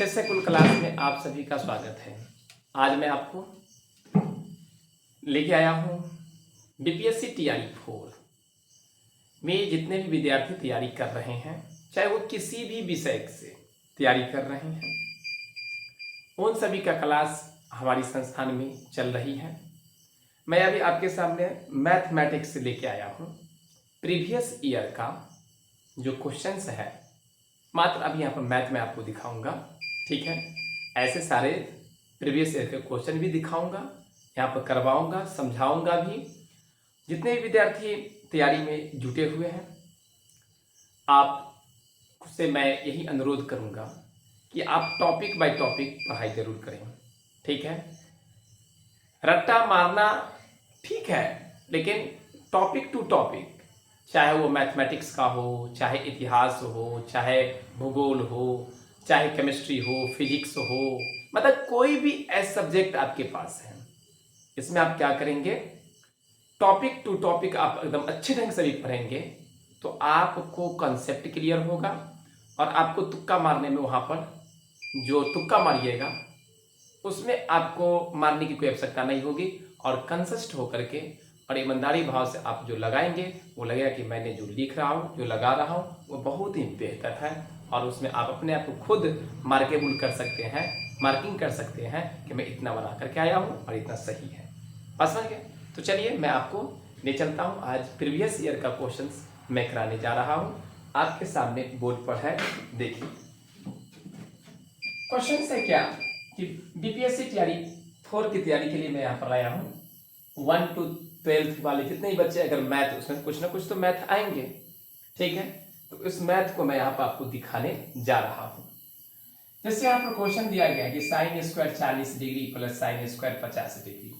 अच्छे से कुल क्लास में आप सभी का स्वागत है। आज मैं आपको लेके आया हूँ बीपीएससी टीआरई 4 में जितने भी विद्यार्थी तैयारी कर रहे हैं, चाहे वो किसी भी विषय से तैयारी कर रहे हैं, उन सभी का क्लास हमारी संस्थान में चल रही है। मैं अभी आपके सामने मैथमेटिक्स से लेके आया हूँ। प्रीवियस ईयर का जो क्वेश्चंस है, मात्र अभी यहाँ पर मैथ में आपको दिखाऊंगा, ठीक है। ऐसे सारे प्रीवियस ईयर के क्वेश्चन भी दिखाऊंगा, यहाँ पर करवाऊंगा, समझाऊंगा भी। जितने भी विद्यार्थी तैयारी में जुटे हुए हैं, आपसे मैं यही अनुरोध करूंगा कि आप टॉपिक बाय टॉपिक पढ़ाई जरूर करें, ठीक है। रट्टा मारना ठीक है, लेकिन टॉपिक टू टॉपिक, चाहे वो मैथमेटिक्स का हो, चाहे इतिहास हो, चाहे भूगोल हो, चाहे केमिस्ट्री हो, फिजिक्स हो, मतलब कोई भी ऐसा सब्जेक्ट आपके पास है, इसमें आप क्या करेंगे, टॉपिक टू टॉपिक आप एकदम अच्छे ढंग से भी पढ़ेंगे तो आपको कंसेप्ट क्लियर होगा और आपको तुक्का मारने में, वहाँ पर जो तुक्का मारिएगा उसमें आपको मारने की कोई आवश्यकता नहीं होगी और कंसिस्ट होकर के और ईमानदारी भाव से आप जो लगाएंगे वो लगेगा कि मैंने जो लिख रहा हूँ, जो लगा रहा हूँ, वो बहुत ही बेहतर है और उसमें आप अपने आप को खुद मार्केबल कर सकते हैं, मार्किंग कर सकते हैं कि मैं इतना बना करके आया हूँ और इतना सही है। बस समझ गए? तो चलिए मैं आपको ले चलता हूँ। आज प्रीवियस ईयर का क्वेश्चन मैं कराने जा रहा हूँ। आपके सामने बोर्ड पर है, देखिए क्वेश्चन है क्या कि बीपीएससी टीआरई 4 की तैयारी के लिए मैं यहाँ पर आया हूँ। 1 to 12 वाले जितने ही बच्चे, अगर मैथ, उसमें कुछ ना कुछ तो मैथ आएंगे, ठीक है। तो इस मैथ को मैं यहाँ पर आपको दिखाने जा रहा हूँ। जैसे यहाँ पर क्वेश्चन दिया गया है कि sine square 40 degree plus sine square 50 degree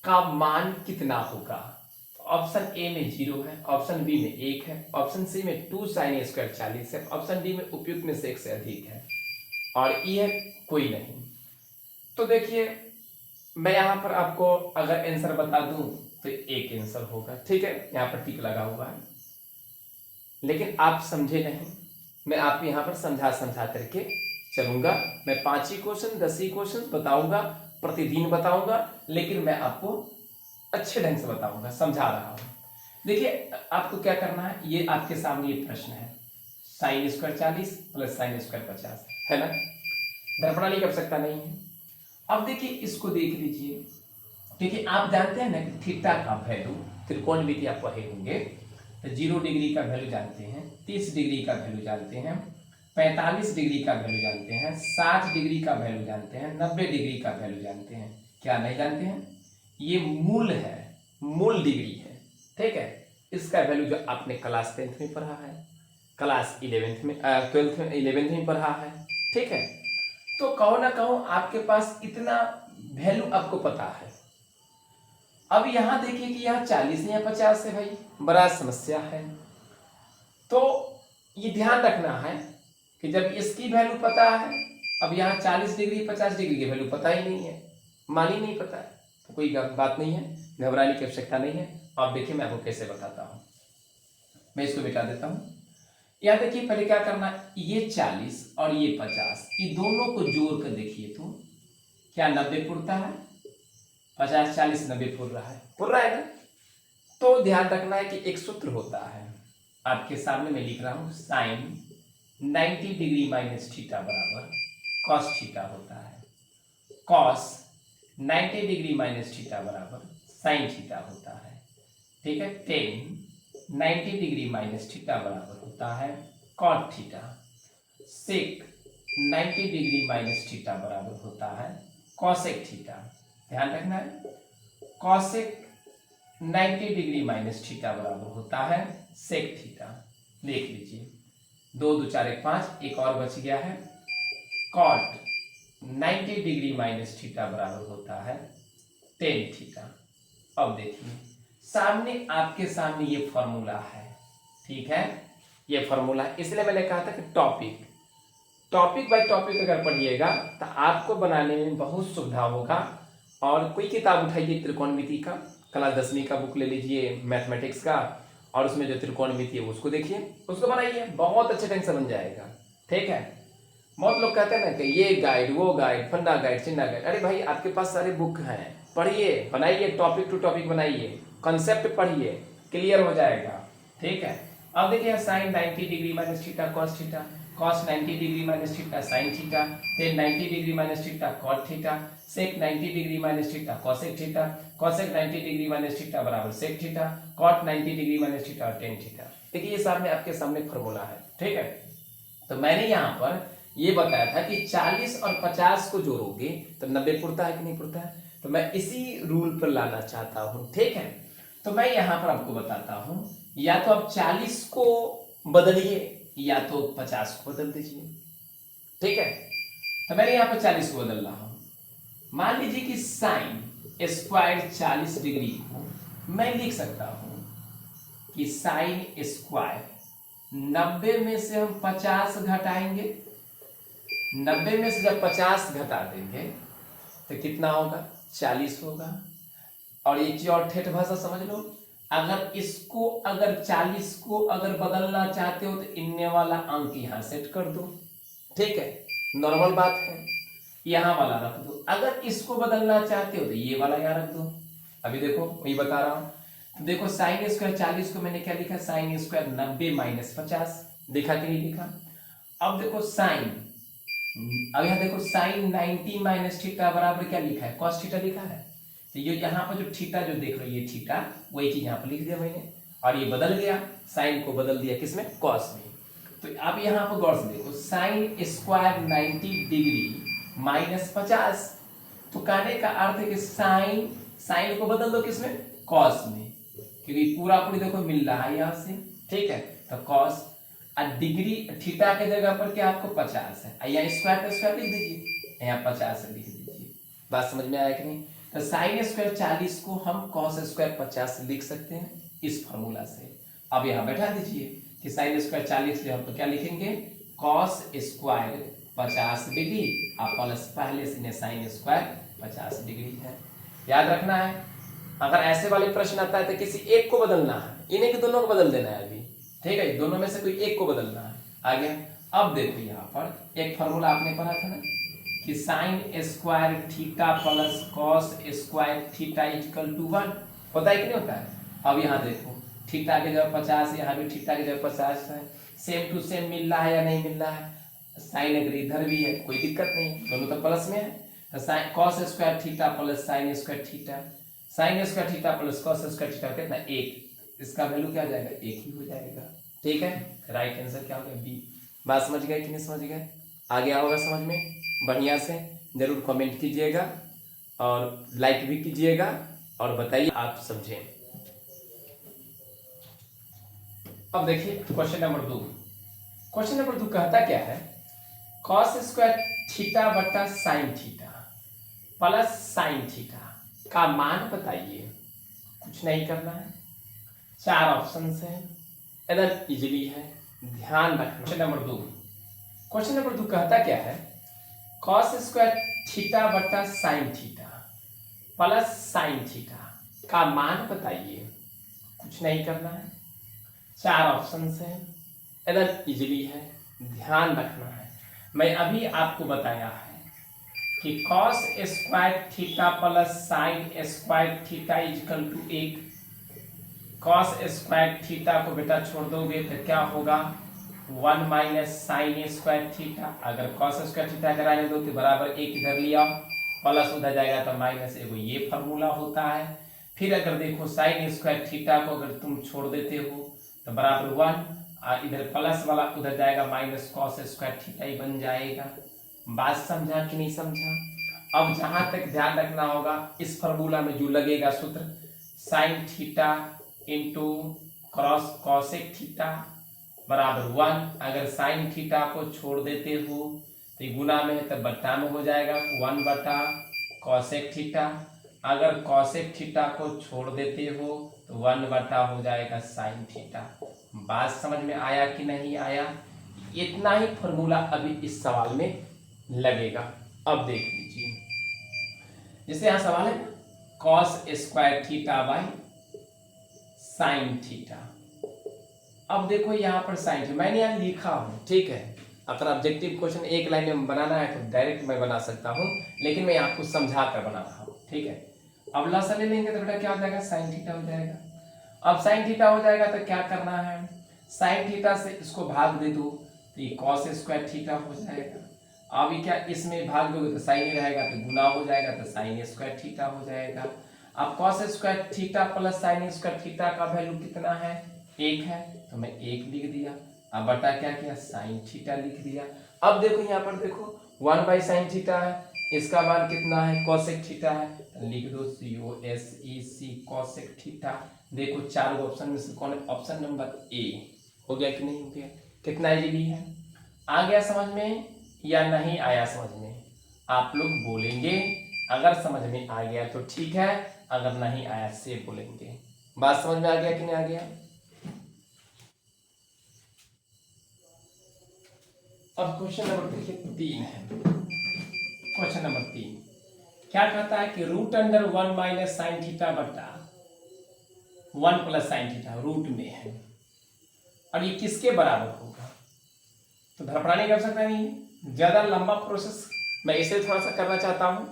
का मान कितना होगा। ऑप्शन ए में 0 है, ऑप्शन बी में 1 है, ऑप्शन सी में 2 साइन स्क्वायर 40 है, ऑप्शन डी में उपयुक्त में से 1 से अधिक है और ये कोई नहीं। तो देखिए मैं यहाँ पर आपको अगर आंसर बता दूं तो एक आंसर होगा, ठीक है, यहाँ पर टिक लगा हुआ है, लेकिन आप समझे नहीं। मैं आपको यहाँ पर समझा करके चलूंगा। मैं 5 ही क्वेश्चन, 10 ही क्वेश्चन बताऊंगा, प्रतिदिन बताऊंगा, लेकिन मैं आपको अच्छे ढंग से बताऊंगा, समझा रहा हूँ। देखिए आपको क्या करना है, ये आपके सामने ये प्रश्न है, sine square 40 plus sine square 50 है ना, दर्पणाली की आवश्यकता नहीं है। अब देखिए इसको देख लीजिए, क्योंकि आप जानते हैं ना कि थीटा का वैल्यू, त्रिकोणमिति आप पढ़े होंगे, तो 0 डिग्री का वैल्यू जानते हैं, 30 डिग्री का वैल्यू जानते हैं, 45 डिग्री का वैल्यू जानते हैं, 60 डिग्री का वैल्यू जानते हैं, 90 डिग्री का वैल्यू जानते हैं। क्या नहीं जानते हैं? ये मूल है, मूल डिग्री है, ठीक है। इसका वैल्यू जो आपने क्लास 10th में पढ़ा है, क्लास 11th में, 12th में, 11th में पढ़ा है, ठीक है। तो कहो ना कहो आपके पास इतना वैल्यू आपको पता है। अब यहां देखिए कि यहाँ 40 या 50 है, भाई बड़ा समस्या है। तो ये ध्यान रखना है कि जब इसकी वैल्यू पता है, अब यहाँ 40 डिग्री 50 डिग्री की वैल्यू पता ही नहीं है, मान ही नहीं पता है, तो कोई बात नहीं है, घबराने की आवश्यकता नहीं है। अब देखिए मैं आपको कैसे बताता हूँ, मैं इसको मिटा देता हूँ। यहाँ देखिए पहले क्या करना, ये 40 और ये 50, ये दोनों को जोड़ कर देखिए तो क्या 90 पुरता है, 50 40 90 पुर रहा है ना। तो ध्यान रखना है कि एक सूत्र होता है, आपके सामने मैं लिख रहा हूं, साइन 90 डिग्री माइनस थीटा बराबर कॉस थीटा होता है, कॉस 90 डिग्री माइनस थीटा बराबर साइन थीटा होता है, ठीक है। टेन 90 डिग्री माइनस थीटा बराबर होता है कॉट थीटा, सेक 90 डिग्री माइनस थीटा बराबर होता है कॉसेक थीटा। ध्यान रखना है, कॉसेक 90 डिग्री माइनस थीटा बराबर होता है सेक थीटा। देख लीजिए 2 2 4 1 5, एक और बच गया है, कॉट 90 डिग्री माइनस थीटा बराबर होता है टेन थीटा। अब देखिए सामने, आपके सामने ये फॉर्मूला है, ठीक है, ये फॉर्मूला, इसलिए मैंने कहा था कि टॉपिक बाय टॉपिक अगर पढ़िएगा तो आपको बनाने में बहुत सुविधा होगा। और कोई किताब उठाइए त्रिकोणमिति का, क्लास 10वीं का बुक ले लीजिए मैथमेटिक्स का, और उसमें जो त्रिकोणमिति है उसको देखिए, उसको बनाइए, बहुत अच्छे ढंग से बन जाएगा, ठीक है। बहुत लोग कहते हैं ना कि ये गाइड, वो गाइड, फंडा गाइड, चिन्ना गाइड। अरे भाई आपके पास सारे बुक हैं, पढ़िए, बनाइए, टॉपिक टू टॉपिक बनाइए, कंसेप्ट पढ़िए, क्लियर हो जाएगा। ठीक है। अब देखिए sine 90 degree minus theta cos theta, cos 90 degree minus theta sine theta, then 90 degree minus theta cot theta, sec 90 degree minus theta cosec theta, cosec 90 degree minus theta बराबर sec थीटा, cot 90 degree minus theta और tan theta. देखिए ये सामने आपके सामने formula है। ठीक है। तो मैंने यहाँ पर ये बताया था कि 40 और 50 को जोड़ोगे तो 90 पुरता है कि नहीं पुरता है, तो मैं इसी रूल पर लाना चाहता हूँ। ठीक है। तो मैं यहाँ पर आपको बताता हूँ, या तो आप 40 को बदलिए या तो 50 को बदल दीजिए। ठीक है। तो मैंने यहाँ पर 40 को बदल रहा हूं। मान लीजिए कि साइन स्क्वायर 40 डिग्री को मैं लिख सकता हूं कि साइन स्क्वायर 90 में से हम 50 घटाएंगे, 90 में से जब 50 घटा देंगे तो कितना होगा, 40 होगा। और एक चीज और ठेठ भाषा समझ लो, अगर इसको अगर 40 को अगर बदलना चाहते हो तो इनने वाला अंक यहां सेट कर दो। ठीक है, नॉर्मल बात है, यहां वाला रख दो। अगर इसको बदलना चाहते हो तो ये वाला यहां रख दो। अभी देखो वही बता रहा हूं। तो देखो साइन स्क्वायर 40 को मैंने क्या लिखा, साइन स्क्वायर 90 माइनस 50, दिखा कि नहीं दिखा। अब देखो साइन, अब यहां देखो साइन 90 माइनस थीटा बराबर क्या लिखा है, कॉस थीटा लिखा है। तो ये यहाँ पर जो थीटा जो देख रहे हो ये थीटा, वही चीज यहाँ पर लिख दिया मैंने, और ये बदल गया, साइन को बदल दिया किसमें, कॉस में। तो आप यहाँ पर गौर से देखो, साइन स्क्वायर 90 डिग्री माइनस 50, तो कहने का अर्थ है कि साइन, साइन को बदल दो किसमें, कॉस में, क्योंकि पूरा पूरी देखो मिल रहा है यहाँ से। ठीक है। तो कॉस और डिग्री थीटा के जगह पर क्या आपको 50 है, यहाँ स्क्वायर का स्क्वायर लिख दीजिए, यहाँ 50 लिख दीजिए। बात समझ में आया कि नहीं। तो साइन स्क्वायर 40 को हम कॉस स्क्वायर 50 लिख सकते हैं इस फॉर्मूला से। अब यहाँ बैठा दीजिए कि साइन स्क्वायर 40 ले हम तो क्या लिखेंगे, कॉस स्क्वायर 50 डिग्री और प्लस पहले से साइन स्क्वायर 50 डिग्री है। याद रखना है, अगर ऐसे वाले प्रश्न आता है तो किसी एक को बदलना है, इन्हीं के दोनों को बदल देना है अभी। ठीक है, दोनों में से कोई एक को बदलना है। आ गया। अब देखो यहाँ पर एक फॉर्मूला आपने पढ़ा था ना कि sine square theta plus cos square theta equal to 1 होता है कि नहीं होता है। अब यहाँ देखो थीटा की जगह 50, यहाँ भी थीटा की जगह 50 है, सेम टू सेम मिल रहा है या नहीं मिल रहा है। साइन अगर इधर भी है कोई दिक्कत नहीं, दोनों तो प्लस में है। तो sine cos square theta plus sine square theta, sign square theta plus cos square theta कितना, 1, इसका वैल्यू क्या आ जाएगा, 1 ही हो जाएगा। ठीक है, राइट आंसर क्या हो गया, बी। बात समझ गए कि नहीं समझ गए, आ गया होगा समझ में, बढ़िया से जरूर कमेंट कीजिएगा और लाइक भी कीजिएगा और बताइए आप समझें। अब देखिए क्वेश्चन नंबर 2। क्वेश्चन नंबर 2 कहता क्या है, कॉस स्क्वायर थीटा बटा sine theta plus sine theta का मान बताइए। कुछ नहीं करना है, 4 ऑप्शन है, एकदम इजीली है, ध्यान रखना। क्वेश्चन नंबर 2, क्वेश्चन नंबर 2 कहता क्या है, कॉस स्क्वायर थीटा बटा sine theta plus sine theta का मान बताइए। कुछ नहीं करना है, 4 ऑप्शन है, एकदम इजीली है, ध्यान रखना है। मैं अभी आपको बताया है कि cos square theta plus sine square theta equal to 1। Cos square theta को बेटा छोड़ दोगे तो क्या होगा, 1 माइनस साइन स्क्वायर थीटा। अगर कॉस स्क्वायर थीटा अगर आने दो तो बराबर 1 इधर लिया, प्लस उधर जाएगा तो माइनस, एगो ये फॉर्मूला होता है। फिर अगर देखो साइन स्क्वायर थीटा को अगर तुम छोड़ देते हो तो बराबर 1, और इधर प्लस वाला उधर जाएगा माइनस कॉस स्क्वायर थीटा ही बन जाएगा। बात समझा कि नहीं समझा। अब जहां तक ध्यान रखना होगा, इस फॉर्मूला में जो लगेगा सूत्र, sine theta into cross cosec theta बराबर 1। अगर साइन थीटा को छोड़ देते हो तो ये गुना में है तो बट्टा में हो जाएगा, 1 बटा कॉसेक थीटा। अगर कॉसेक थीटा को छोड़ देते हो तो 1 बटा हो जाएगा साइन थीटा। बात समझ में आया कि नहीं आया। इतना ही फॉर्मूला अभी इस सवाल में लगेगा। अब देख लीजिए, जैसे यहाँ सवाल है cos square theta by sine theta. अब देखो यहाँ पर साइन थीटा मैंने यहाँ लिखा हूं, ठीक है, अगर ऑब्जेक्टिव क्वेश्चन एक लाइन में बनाना है तो डायरेक्ट मैं बना सकता हूँ, लेकिन मैं आपको समझा कर बना रहा हूँ, ठीक है। अब लसा ले लेंगे तो बेटा क्या हो जाएगा, साइन थीटा हो जाएगा। अब साइन थीटा हो जाएगा तो क्या करना है, साइन थीटा से इसको भाग दे दो तो ये कॉस स्क्वायर थीटा हो जाएगा। अब क्या इसमें भाग दोगे तो साइन ही रहेगा, तो गुना हो जाएगा तो साइन स्क्वायर थीटा हो जाएगा। अब cos square theta plus sine square theta का वैल्यू कितना है, 1 है, तो मैं 1 लिख दिया। अब बटा क्या किया, साइन थीटा लिख दिया। अब देखो यहाँ पर देखो 1/sin थीटा है, इसका मान कितना है, कोसेक थीटा है, तो लिख दो COSEC कोसेक थीटा। देखो 4 ऑप्शन में से कौन है, ऑप्शन नंबर ए। हो गया कि नहीं हो गया, कितना इजीली है, आ गया समझ में या नहीं आया समझ में, आप लोग बोलेंगे। अगर समझ में आ गया तो ठीक है, अगर नहीं आया से बोलेंगे। बात समझ में आ गया कि नहीं आ गया। अब क्वेश्चन नंबर देखिए 3 है। क्वेश्चन नंबर 3 क्या कहता है कि √1 - sin थीटा बटा 1 + sin थीटा रूट में है, और ये किसके बराबर होगा। तो धड़पड़ाने कर सकता नहीं, ज्यादा लंबा प्रोसेस मैं इसे थोड़ा सा करना चाहता हूं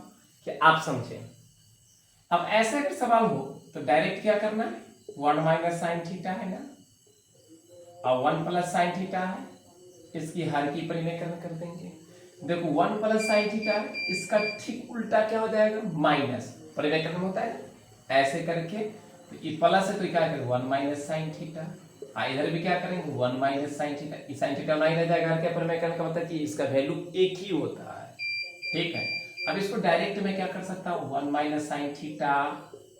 कि आप समझें। अब ऐसे अगर सवाल हो तो डायरेक्ट क्या करना है, 1 - sin थीटा है ना, और 1 + sin थीटा है, इसकी हर की परिमेयकरण कर देंगे। देखो 1 + sin थीटा, इसका ठीक उल्टा क्या हो जाएगा, माइनस, परिमेयकरण होता है ना, ऐसे करके तो ये प्लस है तो क्या करेंगे 1 - sin थीटा, इधर भी क्या करेंगे 1 - sin थीटा, sin थीटा नहीं रह जाएगा, हर के परिमेयकरण का मतलब कि इसका वैल्यू एक ही होता है, ठीक है। अब इसको डायरेक्ट में क्या कर सकता हूँ, 1 - sin थीटा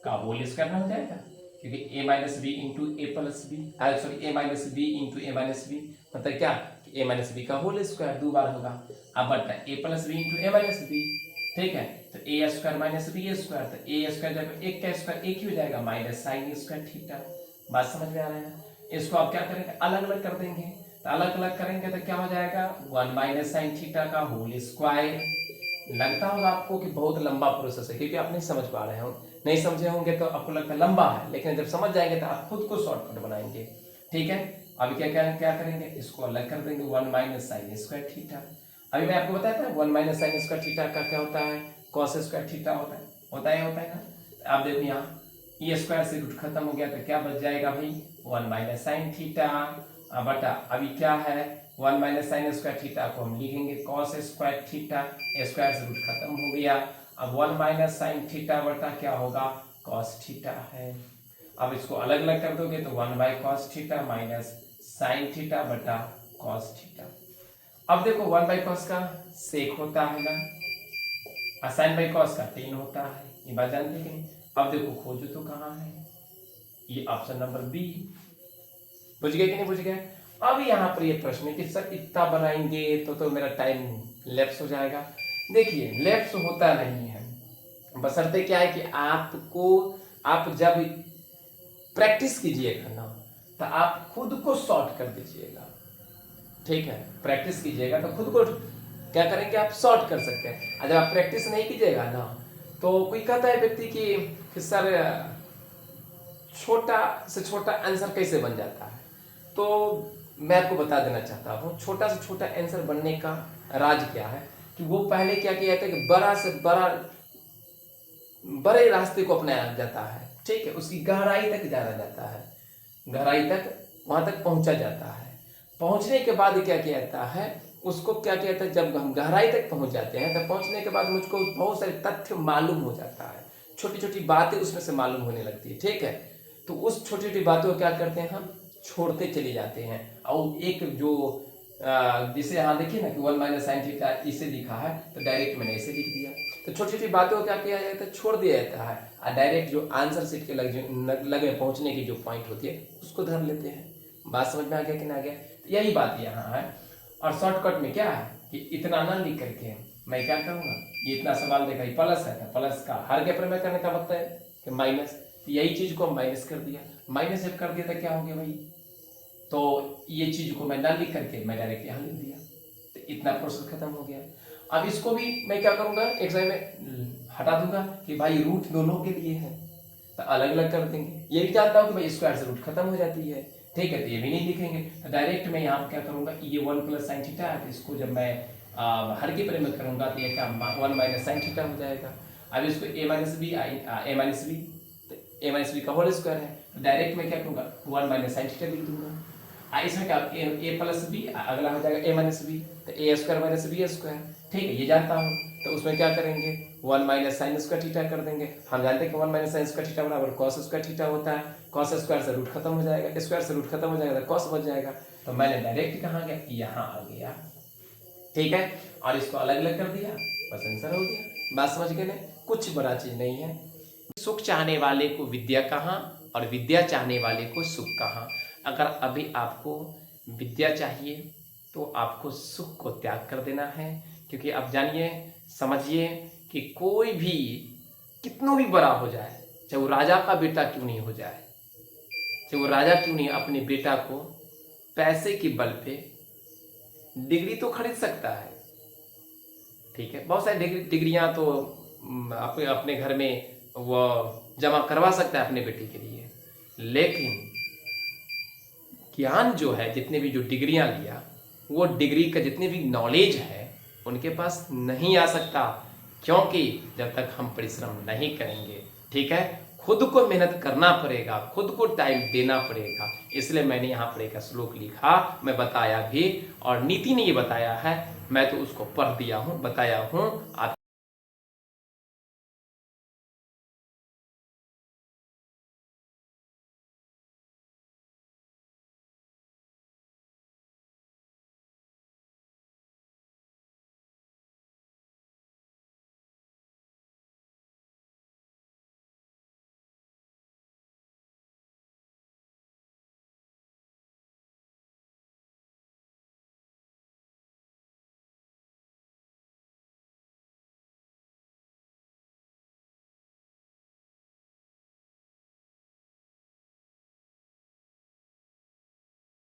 का होल स्क्वायर हो जाएगा, क्योंकि a - b into a plus b, sorry a - b into a - b, मतलब क्या कि a - b का होल स्क्वायर 2 बार होगा। अब बटा a + b into a - b, ठीक है, तो a square minus b square, तो a स्क्वायर जब एक का स्क्वायर एक ही हो जाएगा, माइनस साइन स्क्वायर थीटा। बात समझ में आ रहा है। इसको आप क्या करेंगे, अलग अलग कर देंगे, तो अलग अलग करेंगे तो क्या हो जाएगा, 1 - sin थीटा का होल स्क्वायर। लगता होगा आपको कि बहुत लंबा प्रोसेस है, क्योंकि आप नहीं समझ पा रहे हो, नहीं समझे होंगे तो आपको लगता है लंबा है, लेकिन जब समझ जाएंगे तो आप खुद को शॉर्टकट बनाएंगे, ठीक है। अभी क्या क्या क्या करेंगे, इसको अलग कर देंगे, 1 - sin स्क्वायर थीटा। अभी मैं आपको बताया था 1 - sin स्क्वायर थीटा का क्या होता है, cos स्क्वायर थीटा होता है ना। तो आप देखो यहाँ ये स्क्वायर से रूट खत्म हो गया, तो क्या बच जाएगा भाई, 1 - sin थीटा बटा, अभी क्या है 1 - sin स्क्वायर थीटा को हम लिखेंगे cos स्क्वायर थीटा, स्क्वायर से रूट खत्म हो गया। अब 1 - sin थीटा बटा क्या होगा, cos थीटा है। अब इसको अलग अलग कर दोगे तो 1/cos theta minus sine theta बटा cos थीटा। अब देखो 1/cos का सेक होता है ना, और sin/cos का tan होता है, ये बात जानते हैं। अब देखो खोजो तो कहाँ है, ये ऑप्शन नंबर बी। बुझ गए कि नहीं बुझ गए। अब यहाँ पर ये प्रश्न है कि सर इतना बनाएंगे तो मेरा टाइम लैप्स हो जाएगा। देखिए लैप्स होता नहीं है, बशर्ते क्या है कि आप जब प्रैक्टिस कीजिएगा ना तो आप खुद को शॉर्ट कर दीजिएगा, ठीक है। प्रैक्टिस कीजिएगा तो खुद को क्या करेंगे, आप शॉर्ट कर सकते हैं। और जब आप प्रैक्टिस नहीं कीजिएगा ना तो कोई कहता है व्यक्ति कि सर छोटा से छोटा आंसर कैसे बन जाता है, तो मैं आपको बता देना चाहता हूँ छोटा से छोटा आंसर बनने का राज क्या है, कि वो पहले क्या किया जाता है कि बड़ा से बड़ा बड़े रास्ते को अपनाया जाता है, ठीक है। उसकी गहराई तक जाना जाता है, गहराई तक वहां तक पहुंचा जाता है। पहुंचने के बाद क्या किया जाता है, उसको क्या किया जाता है, जब हम गहराई तक पहुंच जाते हैं तो पहुंचने के बाद मुझको बहुत सारे तथ्य मालूम हो जाता है, छोटी छोटी बातें उसमें से मालूम होने लगती है, ठीक है। तो उस छोटी छोटी बातों को क्या करते हैं, हम छोड़ते चले जाते हैं। और एक जो जिसे यहाँ देखिए ना कि 1 - sin थीटा इसे लिखा है, तो डायरेक्ट मैंने इसे लिख दिया। तो छोटी छोटी बातों को क्या किया जाता है, छोड़ दिया जाता है, और डायरेक्ट जो आंसर सीट के लगे पहुंचने की जो पॉइंट होती है उसको धर लेते हैं। बात समझ में आ गया कि ना आ गया। तो यही बात यहाँ है। और शॉर्टकट में क्या है कि इतना ना लिख करके मैं क्या करूँगा, ये इतना सवाल देखा प्लस है, प्लस का हर के प्रमेय करने का मतलब है कि माइनस, तो यही चीज को माइनस कर दिया। माइनस जब कर दिया तो क्या हो गया भाई, तो ये चीज को मैं ना लिख करके मैं डायरेक्ट यहाँ लिख दिया, तो इतना प्रोसेस खत्म हो गया। अब इसको भी मैं क्या करूंगा, एग्जाम में हटा दूंगा कि भाई रूट दोनों के लिए है, तो अलग अलग कर देंगे। ये भी जानता हूँ कि भाई स्क्वायर से रूट खत्म हो जाती है, ठीक है, तो ये भी नहीं लिखेंगे। तो डायरेक्ट मैं यहाँ क्या करूँगा, ये 1 प्लस साइन थीटा है, तो इसको जब मैं हर के परे में करूँगा तो ये क्या 1 माइनस साइन थीटा हो जाएगा। अब इसको a माइनस बी तो a माइनस बी का होल स्क्वायर है, तो डायरेक्ट मैं क्या करूँगा 1 माइनस साइन थीटा लिख दूंगा। इसमें क्या a प्लस बी, अगला हो जाएगा a माइनस बी, तो a square minus b square, ठीक है, ये जानता हूँ। तो उसमें क्या करेंगे 1 माइनस साइन स्क्वायर थीटा कर देंगे। हम जानते हैं कि 1 माइनस साइन स्क्वायर थीटा बराबर कॉस स्क्वायर थीटा होता है। कॉस स्क्वायर से रूट खत्म हो जाएगा, स्क्वायर से रूट खत्म हो जाएगा तो कॉस बच जाएगा। तो मैंने डायरेक्ट कहाँ गया, यहाँ आ गया, ठीक है, और इसको अलग अलग कर दिया, बस आंसर हो गया। बात समझ गए ना, कुछ बड़ा चीज नहीं है। सुख चाहने वाले को विद्या कहाँ और विद्या चाहने वाले को सुख कहाँ। अगर अभी आपको विद्या चाहिए तो आपको सुख को त्याग कर देना है, क्योंकि आप जानिए समझिए कि कोई भी कितना भी बड़ा हो जाए, चाहे वो राजा का बेटा क्यों नहीं हो जाए, चाहे वो राजा क्यों नहीं, अपने बेटा को पैसे के बल पे डिग्री तो खरीद सकता है, ठीक है, बहुत सारी डिग्रियां तो अपने अपने घर में वो जमा करवा सकता है अपने बेटे के लिए, लेकिन ज्ञान जो है, जितने भी जो डिग्रियां लिया, वो डिग्री का जितने भी नॉलेज है उनके पास नहीं आ सकता, क्योंकि जब तक हम परिश्रम नहीं करेंगे, ठीक है, खुद को मेहनत करना पड़ेगा, खुद को टाइम देना पड़ेगा। इसलिए मैंने यहाँ पर एक श्लोक लिखा, मैं बताया भी, और नीति ने ये बताया है, मैं तो उसको पढ़ दिया हूँ, बताया हूँ। आप